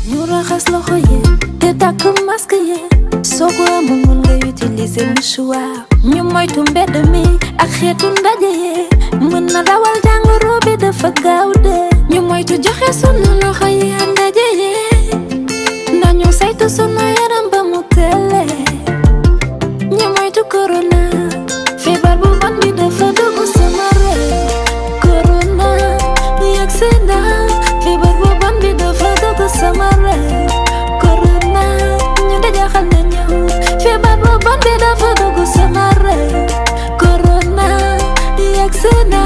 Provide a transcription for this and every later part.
ñu raxas loxo yi te takk masque yi soo ko amul mën nga utiliser mouchoir ñu moytu mbedd mi ak xeetu ndaje yi mën na dawal jàngoro bi dafa gaaw de ñu moytu joxe sunu loxo yi ak ndaje yi nañu saytu sunu yaram ba mu tële ñu moytu corona feebar bu bon bi dafa dugg sama réew corona yegg si na feebar bu bon bi dafa dugg sama réew corona ñu dajaxal nañu feebar bu bon bi dafa dugg sama réew corona yegg si na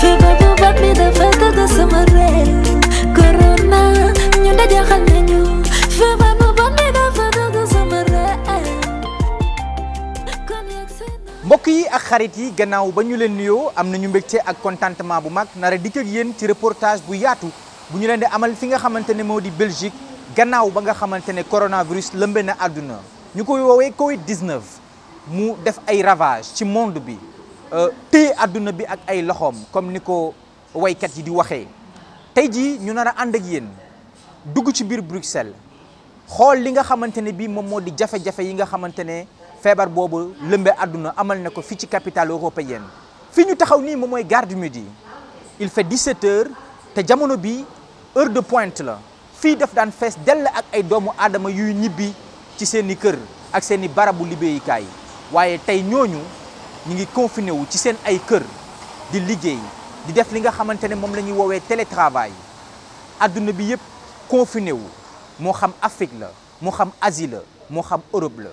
feebar bu bon bi dafa dugg sama réew corona ñu dajaxal nañu feebar bu bon bi dafa dugg sama réew. mbokk yi ak xarit yi gannaaw ba ñu leen nuyoo am nañu mbégte ak contentement bu mag nara dikk ak yéen ci reportage bu yaatu bu ñu leen di amal fi nga xamante ne moo di Belgique gannaaw ba nga xamante ne coronavirus lëmbe na àdduna ñu koy woowee Covid-19 mu def ay ravage ci monde bi téye àdduna bi ak ay loxoom comme ni ko waykat yi di waxee tey jii ñu nar a ànd ak yéen dugg ci biir Bruxelles xool li nga xamante ne bii moom moo di jafe-jafe yi nga xamante ne feebar boobu lëmbe àdduna amal na ko fii ci capitale européenne fii ñu taxaw nii moom mooy gare du Midi il fait 17 heures te jamono bi heure de pointe la fii daf daan fees dell ak ay doomu aadama yuy ñibbi ci seen i kër ak seen i barabu liggéeyukaay waaye tey ñooñu ñu ngi confiné wu ci seen ay kër di liggéey di def li nga xamante ne moom la ñuy woowee télétravail àdduna bi yëpp confiné wu moo xam Afrique la moo xam Asie la moo xam Europe la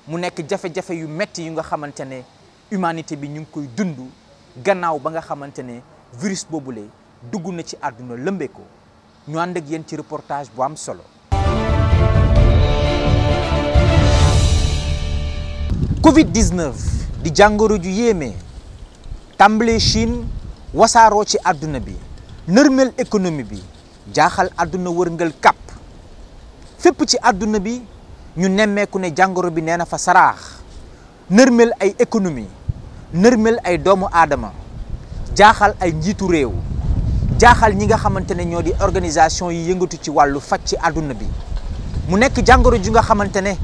mu nekk jafe-jafe yu metti yu nga xamante ne humanité bi ñu ngi koy dund gannaaw ba nga xamante ne virus boobule dugg na ci àdduna lëmbee ko ñu ànd ak yéen ci reportage bu am solo. Covid-19 di jàngoro ju yéeme tàmbalee Chine wasaaroo ci àdduna bi nërmel économie bi jaaxal àdduna wërngal kàpp fépp ci àdduna bi ñu nemmeeku ne jàngoro bi nee na fa saraax nërmel ay économie nërmel ay doomu aadama jaaxal ay njiitu réew jaaxal ñi nga xamante ne ñoo di organisation yi yëngatu ci wàllu faj ci àdduna bi mu nekk jàngoro ju nga xamante ne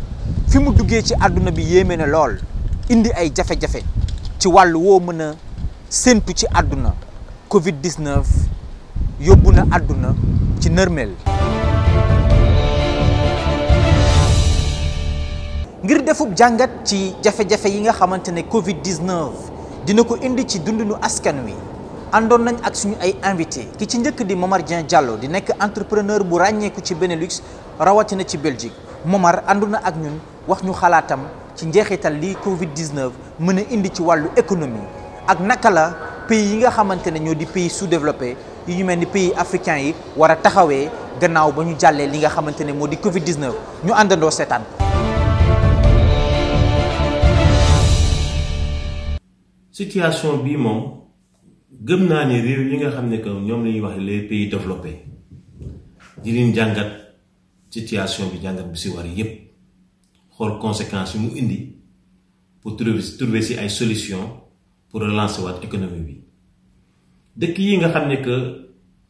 fi mu duggee ci àdduna bi yéeme na lool indi ay jafe-jafe ci wàllu woo mën a séntu ci àdduna Covid-19 yóbbu na àdduna ci nërmel. ngir defub jàngat ci jafe-jafe yi nga xamante ne Covid-19 dina ko indi ci dundinu askan wi àndoon nañ ak suñu ay invité ki ci njëkk di Momar Dieng Diallo di nekk entrepreneur bu ràññeeku ci Benelux rawatina ci Belgique Momar àndu na ak ñun wax ñu xalaatam ci njeexital lii Covid-19 mën a indi ci wàllu économie ak naka la pays yi nga xamante ne ñoo di pays sous-développé yi ñu mel ni pays africains yi war a taxawee gannaaw ba ñu jàllee li nga xamante ne moo di Covid-19 ñu àndandoo seetaan ko. situation bii moom gëm naa ni réew yi nga xam ne que ñoom la ñuy wax les pays développés di leen jàngat situation bi jàngat bi si war yépp xool conséquences yi mu indi pour trouver si ay solutions pour relancer waat économie bi dëkk yi nga xam ne que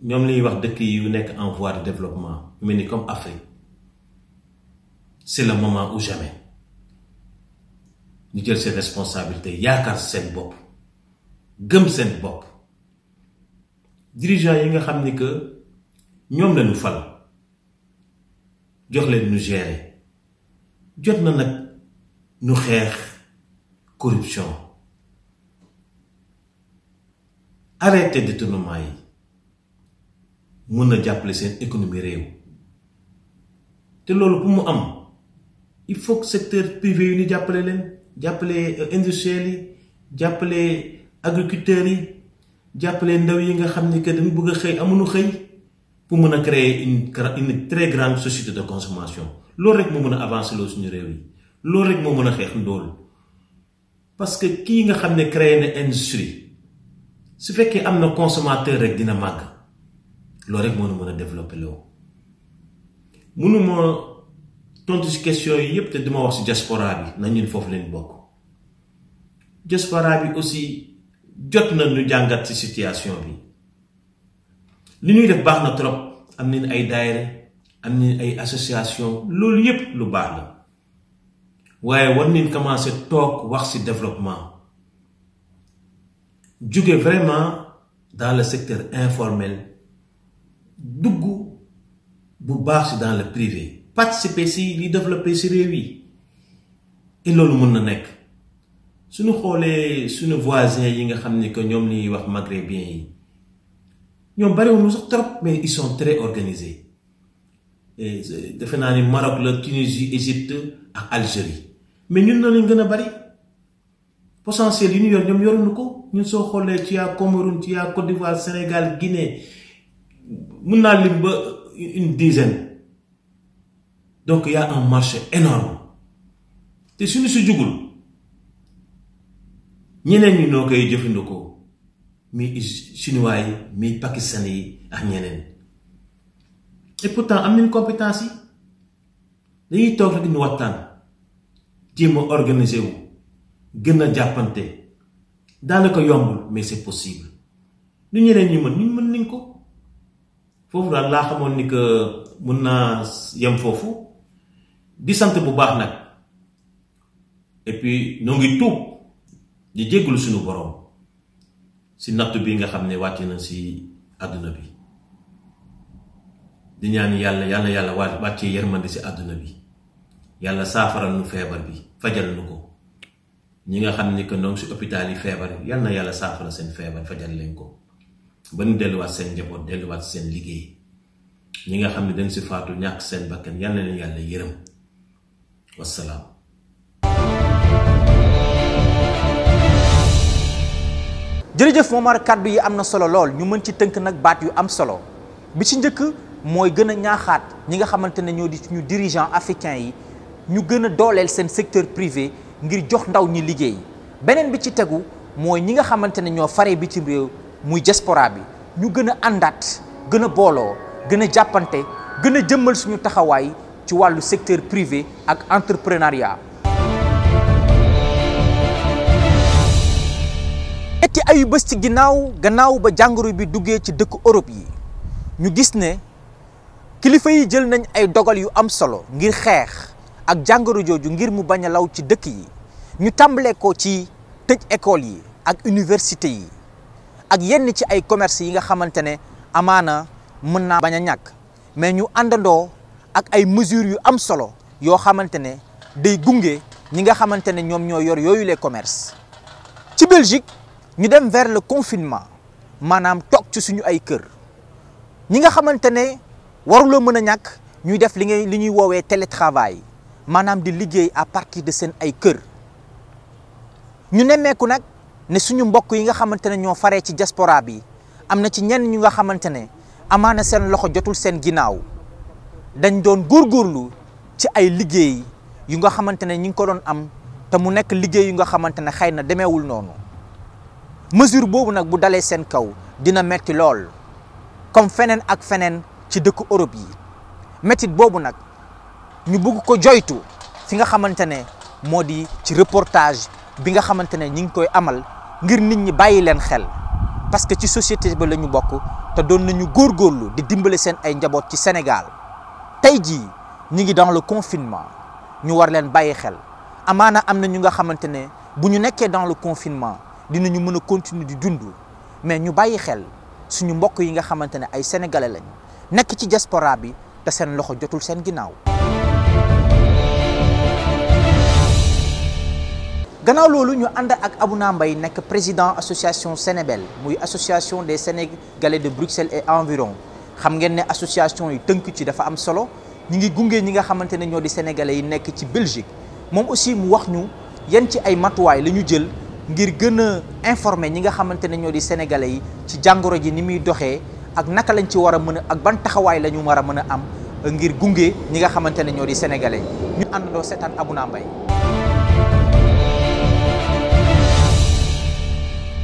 ñoom la ñuy wax dëkk yu nekk en voie de développement yu mel ni comme Afrique c'est le moment ou jamais ñu jël seen responsabilité yaakaar seen bopp gëm seen bopp dirigeants yi nga xam ni que ñoom lañu fal jox leen ñu gérer jot na nag ñu xeex corruption arrêté détournement yi mën na jàppale seen économie réew te loolu pour mu am il faut que secteur privé yu ñu jàppale leen jàppale industriels yi jàppale agriculteurs yi jàppale ndaw yi nga xam ni que dañu bëgg a xëy amuñu xëy pour mën a créer une très grande société de consommation loolu rek moo mën a avancer loo suñu réew yi loolu rek moo mën a xeex ndóol parce que kii nga xam ne créé na industrie su fekkee am na consommateur rek dina màgg loolu rek moo mën a développer loo mënuma tontu ci question yi yépp te duma wax ci diaspora bi na ñun foofu lañ bokk diaspora bi aussi jot na ñu jàngat ci situation bi li ñuy def baax na trop am nañ ay daayira am nañ ay association loolu yépp lu baax la waaye war nañ commencer toog wax ci développement jóge vraiment dans le secteur informel dugg bu baax ci dans le privé participer ci li développer ci réew yi et loolu mën na nekk suñu xoolee suñu voisins yi nga xam ni que ñoom li wax maghrébien yi ñoom bariwuñu sax trop mais ils sont très organisés et defe naa ni Maroc la Tunisie Égypte ak Algérie mais ñun na lañ gën a bari potentiel yi ñu yor ñoom yoruñu ko ñun soo xoolee ci yaa Cameroun ci yaa Côte d'Ivoire Sénégal Guinée mën naa lim ba une dizaine donc y a un marché énorme te suñu si jugul ñeneen ñi noo koy jëfandikoo mi chinois yi mi pakistanais yi ak ñeneen et pourtant am nañ compétence yi dañuy toog rek ñu waxtaan jéem a organiser wu gën a jàppante daanaka yombul mais c'est possible lu ñeneen ñi mën ñu mën nañ ko foofu daal laa xamoon ni que mën naa yem foofu di sant bu baax nag et puis noo ngi tuub di jéggul suñu borom si nattu bi nga xam ne wàcc na si àdduna bi di ñaan yàlla wàccee yërmande si àdduna bi yàlla saafaral nu feebar bi fajal nu ko ñi nga xam ni que noonu si hôpital yi feebar yal na yàlla saafara seen feebar fajal leen ko ba ñu delluwaat seen njaboot delluwaat seen liggéey ñi nga xam ne dañ si faatu ñàkk seen bakkan yal na leen yàlla yërëm wassalaam. jërëjëf Momar kàddu yi am na solo lool ñu mën ci tënk nag baat yu am solo bi ci njëkk mooy gën a ñaaxaat ñi nga xamante ne ñoo di suñu dirigeant africain yi ñu gën a dooleel seen secteur privé ngir jox ndaw ñi liggéey beneen bi ci tegu mooy ñi nga xamante ne ñoo fare bitim réew muy diaspora bi ñu gën a àndaat gën a booloo gën a jàppante gën a jëmmal suñu taxawaay ci wàllu secteur privé ak entrepreneuriat. ñetti ayu bés ci gannaaw ba jàngoro bi duggee ci dëkku Europe yi ñu gis ne kilifa yi jël nañ ay dogal yu am solo ngir xeex ak jàngoro jooju ngir mu bañ a law ci dëkk yi ñu tàmbalee ko ci tëj école yi ak université yi ak yenn ci ay commerce yi nga xamante ne amaana mën naa bañ a ñàkk mais ñu àndandoo ak ay mesures yu am solo yoo xamante ne day gunge ñi nga xamante ne ñoom ñoo yor yooyu les commerces ci Belgique ñu dem vers le confinement maanaam toog ci suñu ay kër ñi nga xamante ne waruloo mën a ñàkk ñuy def li ñuy woowee télétravail maanaam di liggéey à partir de seen ay kër ñu nemmeeku nag ne suñu mbokk yi nga xamante ne ñoo faree ci diaspora bi am na ci ñenn ñu nga xamante ne amaana seen loxo jotul seen ginnaaw dañ doon góorgóorlu ci ay liggéey yu nga xamante ne ñi ngi ko doon am te mu nekk liggéey yu nga xamante ne xëy na demeewul noonu mesure boobu nag bu dalee seen kaw dina metti lool comme feneen ak feneen ci dëkku Europe yi mettit boobu nag ñu bëgg ko joytu fi nga xamante ne moo di ci reportage bi nga xamante ne ñi ngi koy amal ngir nit ñi bàyyi leen xel parce que ci société ba la ñu bokk te doon nañu góorgóorlu di dimbale seen ay njaboot ci Sénégal tey jii ñi ngi dans le confinement ñu war leen bàyyi xel amaana am na ñu nga xamante ne bu ñu nekkee dans le confinement dinañu mën a continuer di dund mais ñu bàyyi xel suñu mbokk yi nga xamante ne ay sénégalais lañ nekk ci diaspora bi te seen loxo jotul seen ginnaaw. gannaaw loolu ñu ànd ak Abouna Mbaye nekk président association Sénébel muy association des sénégalais de Bruxelles et environ xam ngeen ne association yi tënk ci dafa am solo ñi ngi gunge ñi nga xamante ne ñoo di sénégalais yi nekk ci Belgique moom aussi mu wax ñu yan ci ay matuwaay la ñu jël ngir gën a informer ñi nga xamante ne ñoo di sénégalais yi ci jàngoro ji ni muy doxee ak naka lañ ci war a mën a ak ban taxawaay la ñu war a mën a am ngir gunge ñi nga xamante ne ñoo di sénégalais ñu àndandoo seetaan Abouna Mbaye.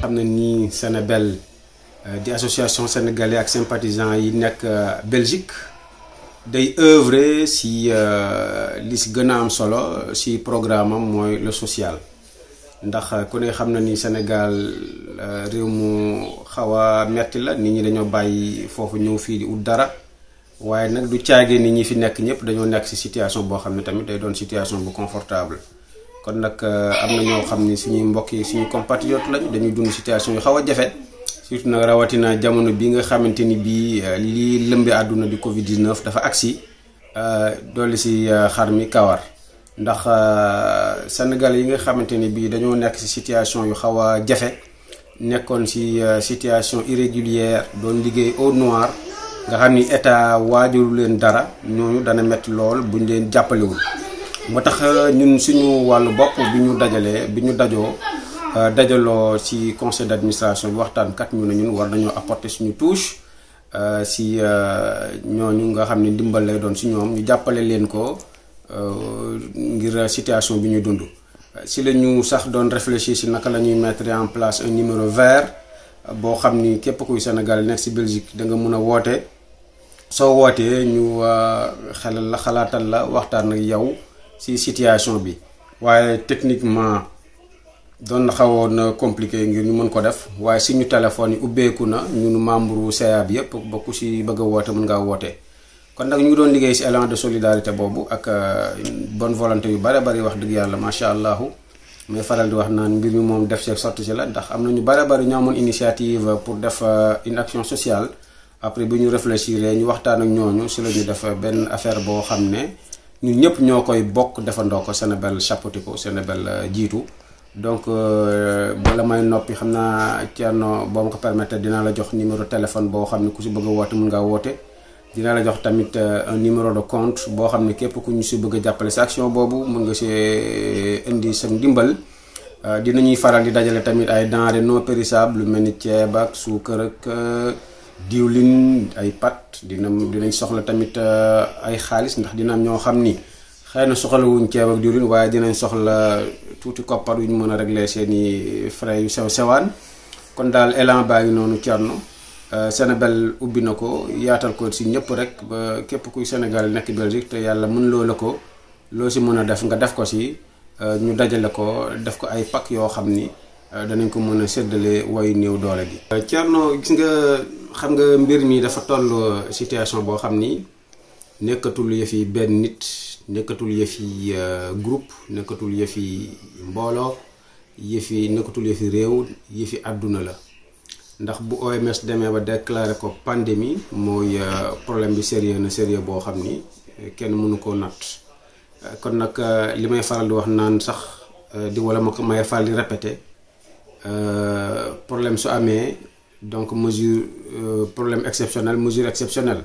xam na ni Sénébel di association sénégalais ak sympathisants yi nekk Belgique day œuvrer si li si gën a am solo si programme am mooy le social. ndax ku ne xam na ni Sénégal réew mu xaw a metti la nit ñi dañoo bàyyi foofu ñëw fii di ut dara waaye nag du caagee ni ñi fi nekk ñëpp dañoo nekk ci situation boo xam ne tamit day doon situation bu confortable kon nag am na ñoo xam ni suñuy mbokk yi suñuy compatriotes lañu dañuy dund situation yu xaw a jafe surtout nag rawatina jamono bi nga xamante ni bii lii lëmbe àdduna di Covid 19 dafa agsi dolli ci xar mi kawar ndax Sénégal yi nga xamante ni bii dañoo nekk ci situation yu xaw a jafe nekkoon ci situation irrégulière doon liggéey au noir nga xam ni état waajuru leen dara ñooñu dana metti lool buñ leen jàppalewul moo tax ñun suñu wàllu bopp bi ñu dajaloo ci conseil d'administration bi waxtaan kat ñu ne ñun war nañoo apporter suñu touche ci ñooñu nga xam ne ndimbal lay doon ci ñoom ñu jàppale leen ko ngir situation bi ñu dund ci la ñu sax doon réfléchir ci naka la ñuy mettre en place un numéro vert boo xam ni képp kuy Sénégal nekk ci Belgique da nga mun a woote soo wootee ñu xalaatal la waxtaan ak yow ci situation bi waaye techniquement doon na xawoon compliqué ngir ñu mën ko def waaye suñu téléphone yi ubbeeku na ñun membre CA bi yëpp ba ku ci bëgg a woote mën ngaa woote kon nag ñu ngi doon liggéey ci élan de solidarité boobu ak bonne volonté yu bare bari wax dëgg yàlla macha allah mais faral di wax naan mbir mi moom def ci sotti ci la ndax am na ñu bare bari ñoo amoon initiative pour def une action sociale après bi ñu réfléchir ñu waxtaan ak ñooñu ci la ñu def benn affaire boo xam ne ñun ñëpp ñoo koy bokk defandoo ko Senebel chapeauté ko Senebel jiitu donc bala may noppi xam naa Thierno boo ma ko permettre dinaa la jox numéro téléphone boo xam ne ku ci bëgg a woote mën ngaa woote dinaa la jox tamit un numéro de compte boo xam ne képp ku ñu ci bëgg a jàppale sa action boobu mën nga ci indi sa ndimbal dinañuy faral di dajale tamit ay denrées non périssables lu mel ni ceeb ak suukar ak diwlin ay pâtes dinañ soxla tamit ay xaalis ndax dina am ñoo xam ni xëy na soxlawuñ ceeb ak diwlin waaye dinañ soxla tuuti koppar yu ñu mën a régler seeni frais yu sew sewaan kon daal élan baa ngi noonu Thierno Senebel ubbi na ko yaatal ko ci ñëpp rek ba képp kuy Sénégal nekk Belgique te yàlla mën loo la ko loo ci mën a def nga def ko ci ñu dajale ko def ko ay pack yoo xam ni danañ ko mën a séddale wayu néew doole gi. Thierno gis nga xam nga mbir mi dafa toll situation boo xam ni nekkatul yëfi benn nit nekkatul yëfi groupe nekkatul yëfi mbooloo nekkatul yëfi réew yëfi àdduna la ndax bu OMS demee ba déclaré ko pandémie mooy problème bi sérieux boo xam ni kenn mënu koo natt kon nag li may faral di wax naan sax di wala ma ko may faral di répété problème su amee donc problème exceptionnel mesure exceptionnelle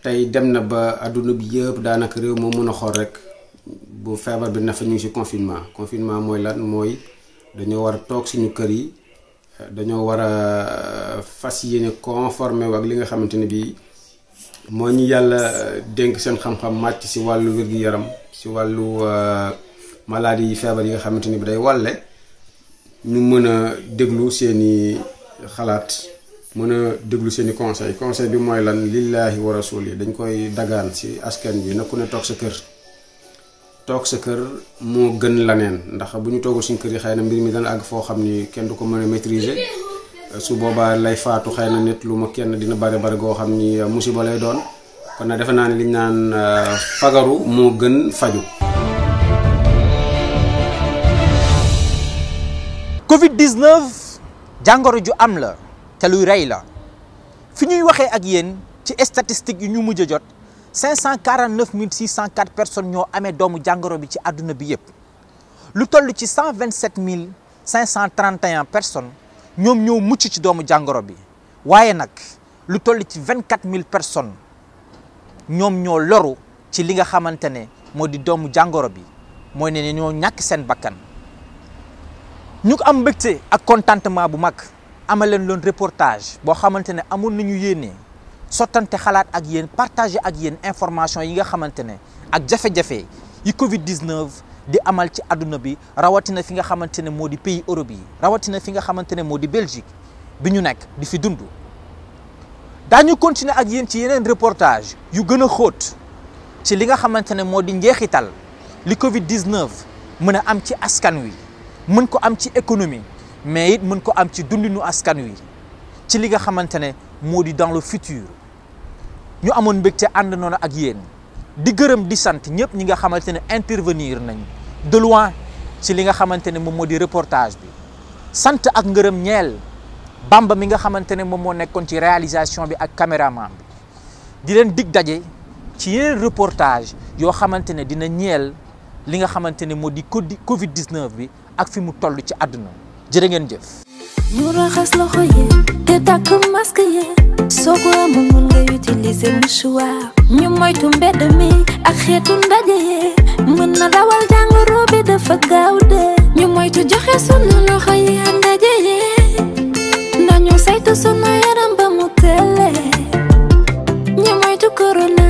tey dem na ba adduna bi yëpp daanaka réew moo mën a xool rek bu feebar bi na fa ñu ngi ci confinement mooy lan mooy dañoo war a toog suñu kër yi dañoo war a fas yéene conformé ak li nga xamante ne bii moo ñu yàlla dénk seen xam-xam màcc ci wàllu wér-gi-yaram ci wàllu maladie yi feebar yi nga xamante ni bi day wàlle ñu mën a déglu seeni xalaat mën a déglu seeni conseil bi mooy lan lillahi wa rasul yi dañ koy dagaan ci askan bi na ku ne toog sa kër moo gën laneen ndax bu ñu toogul suñu kër yi xëy na mbir mi dana àgg foo xam ni kenn du ko mën a maîtriser su boobaa lay faatu xëy na nit lu ma kenn dina bari goo xam ni musiba lay doon kon nag defe naa ne liñ naan fagaru moo gën faju. Covid-19 jàngoro ju am la te luy rey la fi ñuy waxee ak yéen ci statistiques yu ñu mujj a jot 549 604 personnes ñoo amee doomu jàngoro bi ci àdduna bi yépp lu toll ci 127 531 personnes ñoom ñoo mucc ci doomu jàngoro bi waaye nag lu toll ci 24 000 personnes ñoom ñoo loru ci li nga xamante ne moo di doomu jàngoro bi mooy ne ñoo ñàkk seen bakkan ñu ko am mbégte ak contentement bu mag amaleen loon reportage boo xamante ne amoon nañu yéene sottante xalaat ak yéen partager ak yéen information yi nga xamante ne ak jafe-jafe yi Covid-19 di amal ci àdduna bi rawatina fi nga xamante ne moo di pays Europe yi rawatina fi nga xamante ne moo di Belgique bi ñu nekk di fi dund. daañu continuer ak yéen ci yeneen reportage yu gën a xóot ci li nga xamante ne moo di njeexital li Covid-19 mën a am ci askan wi mën ko am ci économie mais it mën ko am ci dundinu askan wi ci li nga xamante ne moo di dans le futur ñu amoon mbégte ànd noonu ak yéen di gërëm di sant ñëpp ñi nga xamante ne intervenir nañ de loin ci li nga xamante ne moom moo di reportage bi sant ak ngërëm ñeel Bamba mi nga xamante ne moom moo nekkoon ci réalisation bi ak caméraman bi di leen dig daje ci yeneen reportage yoo xamante ne dina ñeel li nga xamante ne moo di Covid 19 bi ak fi mu toll ci àdduna jërë ngeen jëf. ñu raxas loxo yi te takk masque yi soo ko amul mën nga utiliser mouchoir ñu moytu mbedd mi ak xeetu ndaje yi mën na dawal jàngoro bi dafa gaaw de ñu moytu joxe sunu loxo yi ak ndaje yi ndax ñu saytu sunu yaram ba mu tële ñu moytu corona